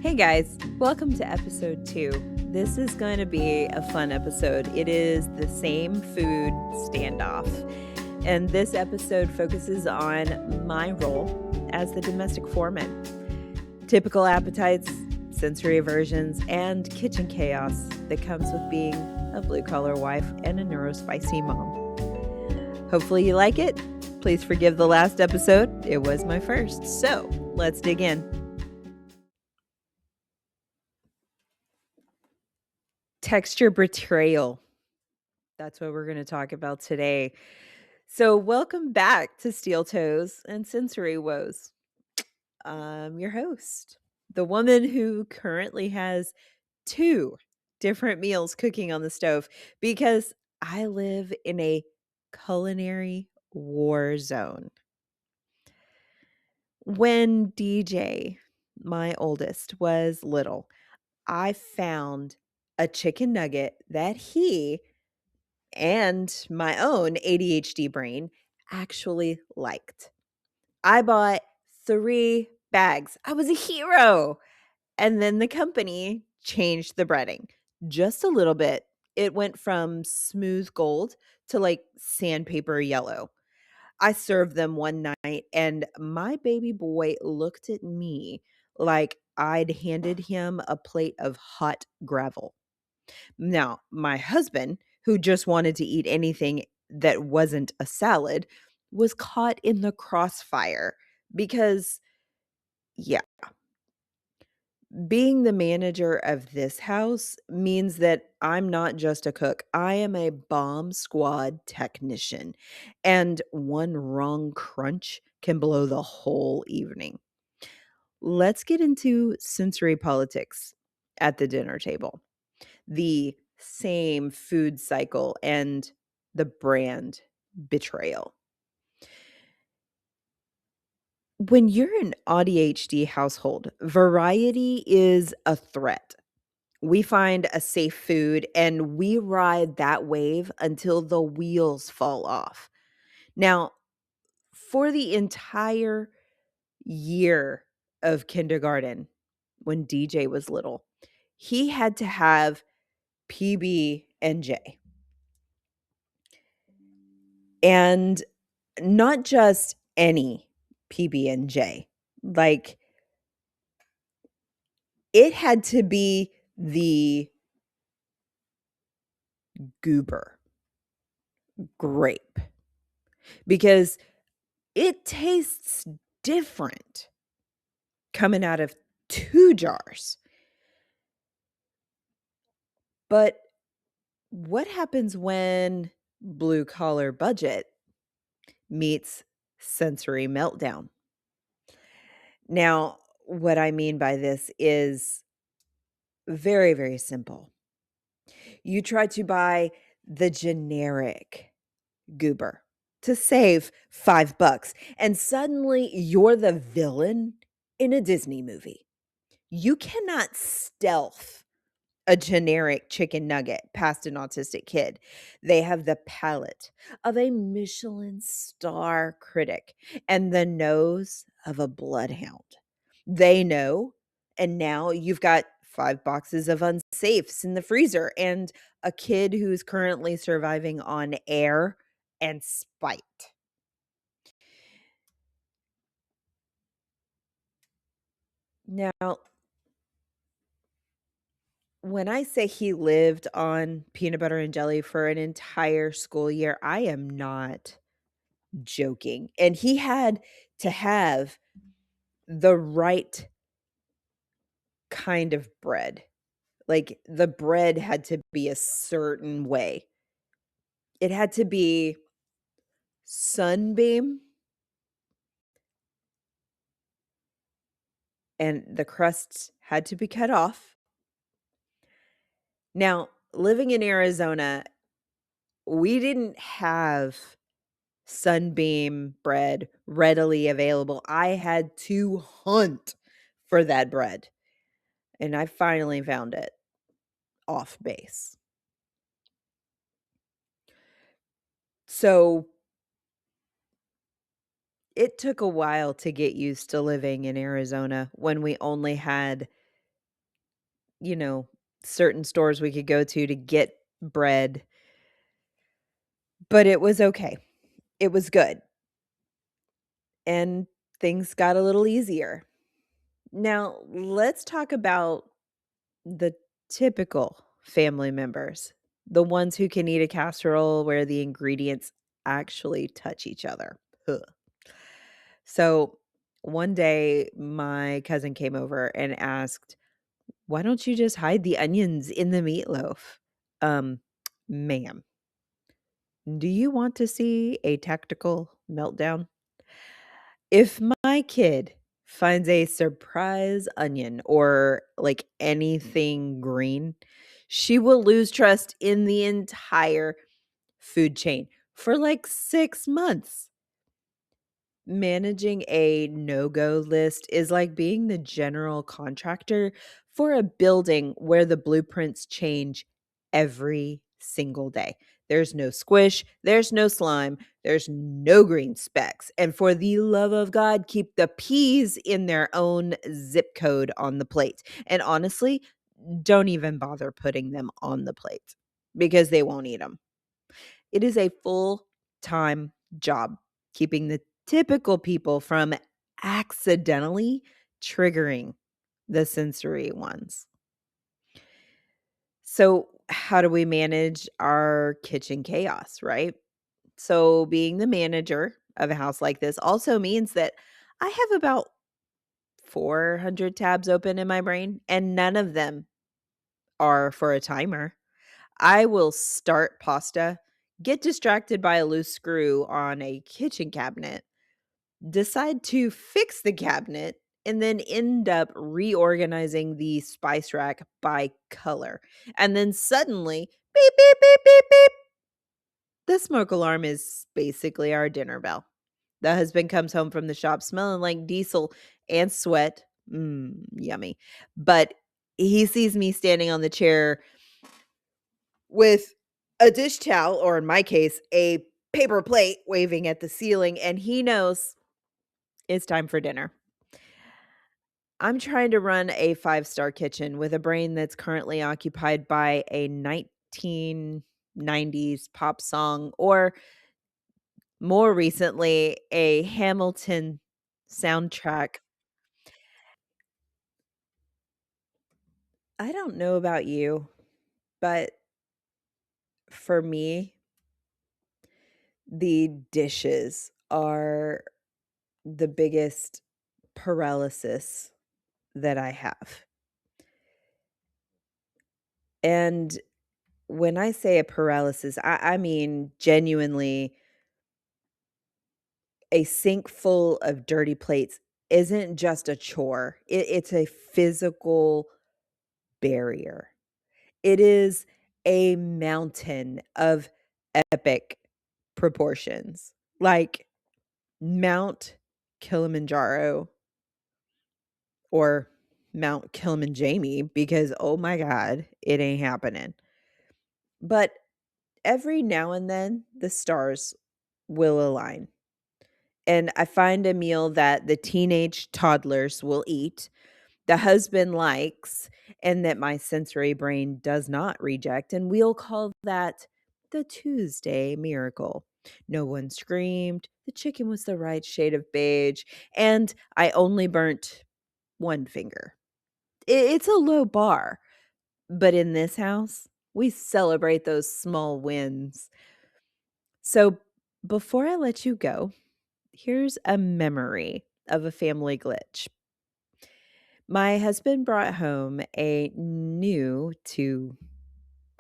Hey guys, welcome to episode 2. This is going to be a fun episode. It is the same food standoff. And this episode focuses on my role as the domestic foreman. Typical appetites, sensory aversions, and kitchen chaos that comes with being a blue-collar wife and a neurospicy mom. Hopefully you like it. Please forgive the last episode. It was my first. So let's dig in. Texture betrayal. That's what we're going to talk about today. So, welcome back to Steel Toes and Sensory Woes. I'm your host, the woman who currently has 2 different meals cooking on the stove because I live in a culinary war zone. When DJ, my oldest, was little, I found a chicken nugget that he and my own ADHD brain actually liked. I bought 3 bags. I was a hero. And then the company changed the breading just a little bit. It went from smooth gold to like sandpaper yellow. I served them one night and my baby boy looked at me like I'd handed him a plate of hot gravel. Now, my husband, who just wanted to eat anything that wasn't a salad, was caught in the crossfire because, yeah, being the manager of this house means that I'm not just a cook. I am a bomb squad technician, and one wrong crunch can blow the whole evening. Let's get into sensory politics at the dinner table. The same food cycle and the brand betrayal. When you're an ADHD household, variety is a threat. We find a safe food and we ride that wave until the wheels fall off. Now, for the entire year of kindergarten, when DJ was little, he had to have PB and J. And not just any PB&J. Like, it had to be the goober grape because it tastes different coming out of 2 jars. But what happens when blue collar budget meets sensory meltdown? Now, what I mean by this is very, very simple. You try to buy the generic goober to save $5 and suddenly you're the villain in a Disney movie. You cannot stealth a generic chicken nugget past an autistic kid. They have the palate of a Michelin star critic and the nose of a bloodhound. They know, and now you've got 5 boxes of unsafes in the freezer and a kid who's currently surviving on air and spite. Now, when I say he lived on peanut butter and jelly for an entire school year, I am not joking. And he had to have the right kind of bread. Like, the bread had to be a certain way. It had to be Sunbeam, and the crust had to be cut off. Now, living in Arizona, we didn't have Sunbeam bread readily available. I had to hunt for that bread, and I finally found it off base. So, it took a while to get used to living in Arizona when we only had you know, certain stores we could go to get bread, but it was okay. It was good, and things got a little easier. Now, let's talk about the typical family members, the ones who can eat a casserole where the ingredients actually touch each other. Ugh. So, one day, my cousin came over and asked, "Why don't you just hide the onions in the meatloaf?" Um, ma'am, do you want to see a tactical meltdown? If my kid finds a surprise onion or like anything green, she will lose trust in the entire food chain for like 6 months. Managing a no-go list is like being the general contractor for a building where the blueprints change every single day. There's no squish, there's no slime, there's no green specks. And for the love of God, keep the peas in their own zip code on the plate. And honestly, don't even bother putting them on the plate because they won't eat them. It is a full-time job keeping the typical people from accidentally triggering the sensory ones. So, how do we manage our kitchen chaos, right? So, being the manager of a house like this also means that I have about 400 tabs open in my brain, and none of them are for a timer. I will start pasta, get distracted by a loose screw on a kitchen cabinet, decide to fix the cabinet, and then end up reorganizing the spice rack by color. And then suddenly, beep, beep, beep, beep, beep. The smoke alarm is basically our dinner bell. The husband comes home from the shop smelling like diesel and sweat. Yummy. But he sees me standing on the chair with a dish towel, or in my case, a paper plate waving at the ceiling, and he knows it's time for dinner. I'm trying to run a five-star kitchen with a brain that's currently occupied by a 1990s pop song, or more recently, a Hamilton soundtrack. I don't know about you, but for me, the dishes are the biggest paralysis that I have. And when I say a paralysis, I mean genuinely a sink full of dirty plates isn't just a chore. It's a physical barrier. It is a mountain of epic proportions, like Mount Kilimanjaro or Mount Kilimanjami, because oh my God, it ain't happening. But every now and then the stars will align. And I find a meal that the teenage toddlers will eat, the husband likes, and that my sensory brain does not reject. And we'll call that the Tuesday miracle. No one screamed. The chicken was the right shade of beige. And I only burnt one finger. It's a low bar. But in this house, we celebrate those small wins. So before I let you go, here's a memory of a family glitch. My husband brought home a new to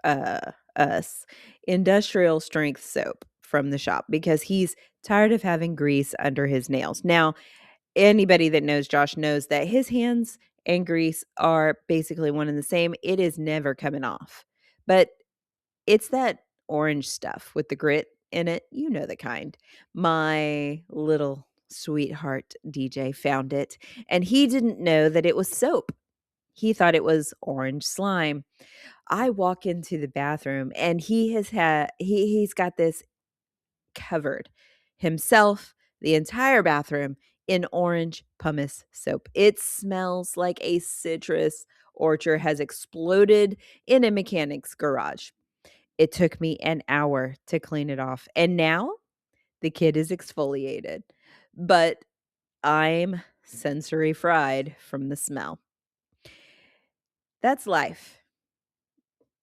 us industrial strength soap from the shop because he's tired of having grease under his nails. Now, anybody that knows Josh knows that his hands and grease are basically one and the same. It is never coming off. But it's that orange stuff with the grit in it, you know the kind. My little sweetheart DJ found it, and he didn't know that it was soap. He thought it was orange slime. I walk into the bathroom and he's got this covered himself, the entire bathroom in orange pumice soap. It smells like a citrus orchard has exploded in a mechanic's garage. It took me an hour to clean it off, and now the kid is exfoliated, but I'm sensory fried from the smell. That's life.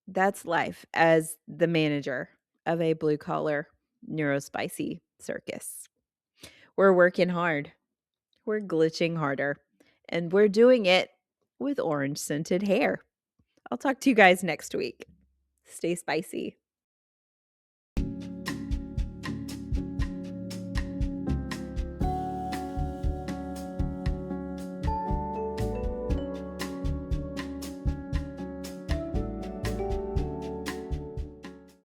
That's life as the manager of a blue collar neurospicy circus. We're working hard. We're glitching harder, and we're doing it with orange scented hair. I'll talk to you guys next week. Stay spicy.